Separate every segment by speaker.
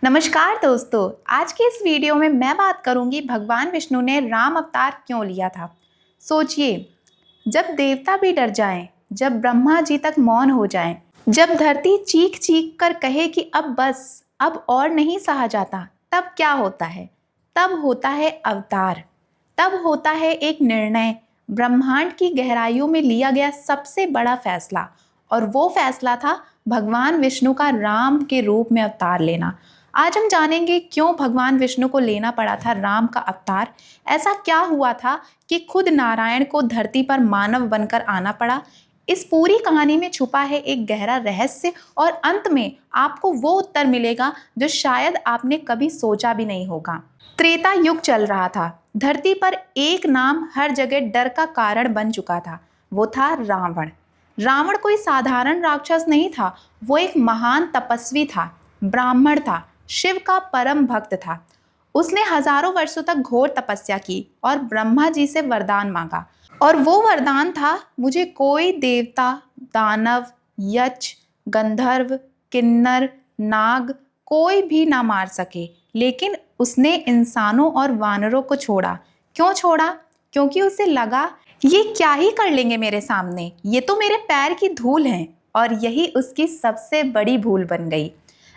Speaker 1: नमस्कार दोस्तों, आज के इस वीडियो में मैं बात करूंगी भगवान विष्णु ने राम अवतार क्यों लिया था। सोचिए, जब देवता भी डर जाएं, जब ब्रह्मा जी तक मौन हो जाएं, जब धरती चीख चीख कर कहे कि अब बस, अब और नहीं सहा जाता, तब क्या होता है? तब होता है अवतार। तब होता है एक निर्णय, ब्रह्मांड की गहराइयों में लिया गया सबसे बड़ा फैसला। और वो फैसला था भगवान विष्णु का राम के रूप में अवतार लेना। आज हम जानेंगे क्यों भगवान विष्णु को लेना पड़ा था राम का अवतार। ऐसा क्या हुआ था कि खुद नारायण को धरती पर मानव बनकर आना पड़ा। इस पूरी कहानी में छुपा है एक गहरा रहस्य और अंत में आपको वो उत्तर मिलेगा जो शायद आपने कभी सोचा भी नहीं होगा। त्रेता युग चल रहा था। धरती पर एक नाम हर जगह डर का कारण बन चुका था। वो था रावण। रावण कोई साधारण राक्षस नहीं था, वो एक महान तपस्वी था, ब्राह्मण था, शिव का परम भक्त था। उसने हजारों वर्षों तक घोर तपस्या की और ब्रह्मा जी से वरदान मांगा। और वो वरदान था, मुझे कोई देवता, दानव, यक्ष, गंधर्व, किन्नर, नाग कोई भी ना मार सके। लेकिन उसने इंसानों और वानरों को छोड़ा। क्यों छोड़ा? क्योंकि उसे लगा ये क्या ही कर लेंगे मेरे सामने, ये तो मेरे पैर की धूल है। और यही उसकी सबसे बड़ी भूल बन गई।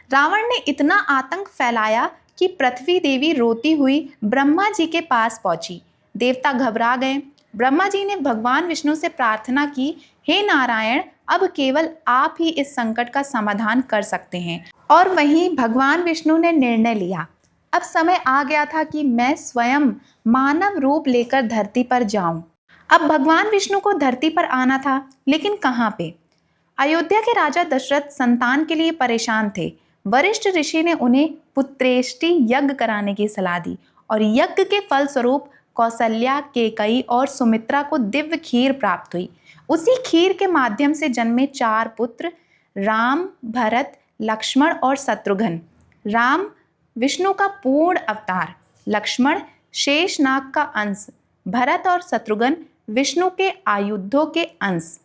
Speaker 1: रावण ने इतना आतंक फैलाया कि पृथ्वी देवी रोती हुई ब्रह्मा जी के पास पहुंची। देवता घबरा गए। ब्रह्मा जी ने भगवान विष्णु से प्रार्थना की, हे नारायण, अब केवल आप ही इस संकट का समाधान कर सकते हैं। और वहीं भगवान विष्णु ने निर्णय लिया, अब समय आ गया था कि मैं स्वयं मानव रूप लेकर धरती पर जाऊं। अब भगवान विष्णु को धरती पर आना था, लेकिन कहाँ पे? अयोध्या के राजा दशरथ संतान के लिए परेशान थे। वरिष्ठ ऋषि ने उन्हें पुत्रेष्टि यज्ञ कराने की सलाह दी और यज्ञ के फलस्वरूप कौशल्या, केकई और सुमित्रा को दिव्य खीर प्राप्त हुई। उसी खीर के माध्यम से जन्मे 4 पुत्र, राम, भरत, लक्ष्मण और शत्रुघ्न। राम विष्णु का पूर्ण अवतार, लक्ष्मण शेषनाग का अंश, भरत और शत्रुघ्न विष्णु के आयुधों के अंश।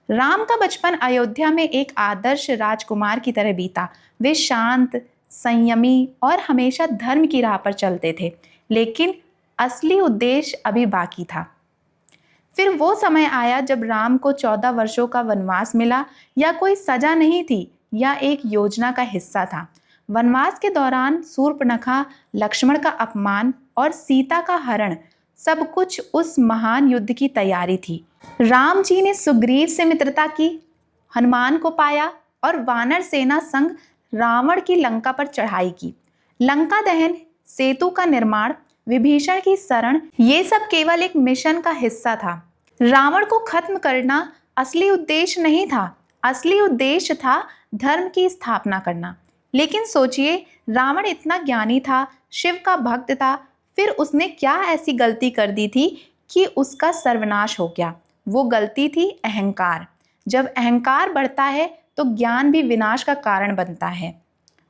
Speaker 1: राम का बचपन अयोध्या में एक आदर्श राजकुमार की तरह बीता। वे शांत, संयमी और हमेशा धर्म की राह पर चलते थे। लेकिन असली उद्देश्य अभी बाकी था। फिर वो समय आया जब राम को 14 वर्षों का वनवास मिला। या कोई सजा नहीं थी, या एक योजना का हिस्सा था। वनवास के दौरान शूर्पणखा, लक्ष्मण का अपमान और सीता का हरण, सब कुछ उस महान युद्ध की तैयारी थी। राम जी ने सुग्रीव से मित्रता की, हनुमान को पाया और वानर सेना संग रावण की लंका पर चढ़ाई की। लंका दहन, सेतु का निर्माण, विभीषण की शरण, ये सब केवल एक मिशन का हिस्सा था। रावण को खत्म करना असली उद्देश्य नहीं था। असली उद्देश्य था धर्म की स्थापना करना। लेकिन सोचिए, रावण इतना ज्ञानी था, शिव का भक्त था, फिर उसने क्या ऐसी गलती कर दी थी कि उसका सर्वनाश हो गया? वो गलती थी अहंकार। जब अहंकार बढ़ता है तो ज्ञान भी विनाश का कारण बनता है।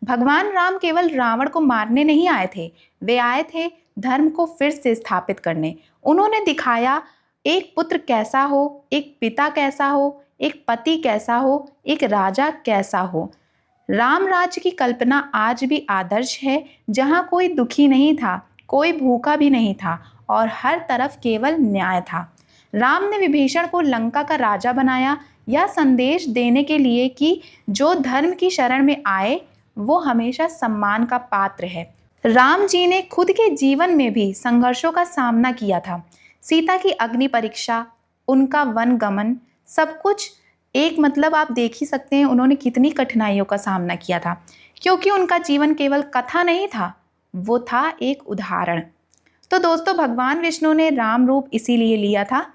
Speaker 1: भगवान राम केवल रावण को मारने नहीं आए थे, वे आए थे धर्म को फिर से स्थापित करने। उन्होंने दिखाया एक पुत्र कैसा हो, एक पिता कैसा हो, एक पति कैसा हो, एक राजा कैसा हो। राम राज्य की कल्पना आज भी आदर्श है, जहाँ कोई दुखी नहीं था, कोई भूखा भी नहीं था और हर तरफ केवल न्याय था। राम ने विभीषण को लंका का राजा बनाया, यह संदेश देने के लिए कि जो धर्म की शरण में आए वो हमेशा सम्मान का पात्र है। राम जी ने खुद के जीवन में भी संघर्षों का सामना किया था। सीता की अग्नि परीक्षा, उनका वन गमन, सब कुछ एक आप देख ही सकते हैं उन्होंने कितनी कठिनाइयों का सामना किया था। क्योंकि उनका जीवन केवल कथा नहीं था, वो था एक उदाहरण। तो दोस्तों, भगवान विष्णु ने राम रूप इसीलिए लिया था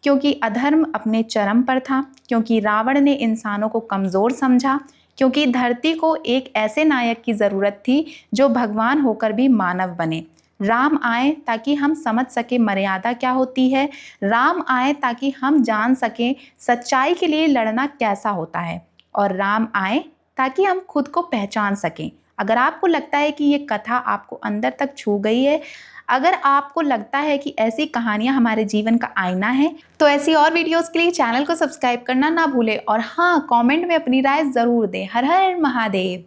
Speaker 1: क्योंकि अधर्म अपने चरम पर था, क्योंकि रावण ने इंसानों को कमज़ोर समझा, क्योंकि धरती को एक ऐसे नायक की ज़रूरत थी जो भगवान होकर भी मानव बने। राम आए ताकि हम समझ सके मर्यादा क्या होती है। राम आए ताकि हम जान सकें सच्चाई के लिए लड़ना कैसा होता है। और राम आए ताकि हम खुद को पहचान सकें। अगर आपको लगता है कि ये कथा आपको अंदर तक छू गई है, अगर आपको लगता है कि ऐसी कहानियाँ हमारे जीवन का आईना है, तो ऐसी और वीडियोस के लिए चैनल को सब्सक्राइब करना ना भूलें। और हाँ, कमेंट में अपनी राय ज़रूर दें। हर हर महादेव।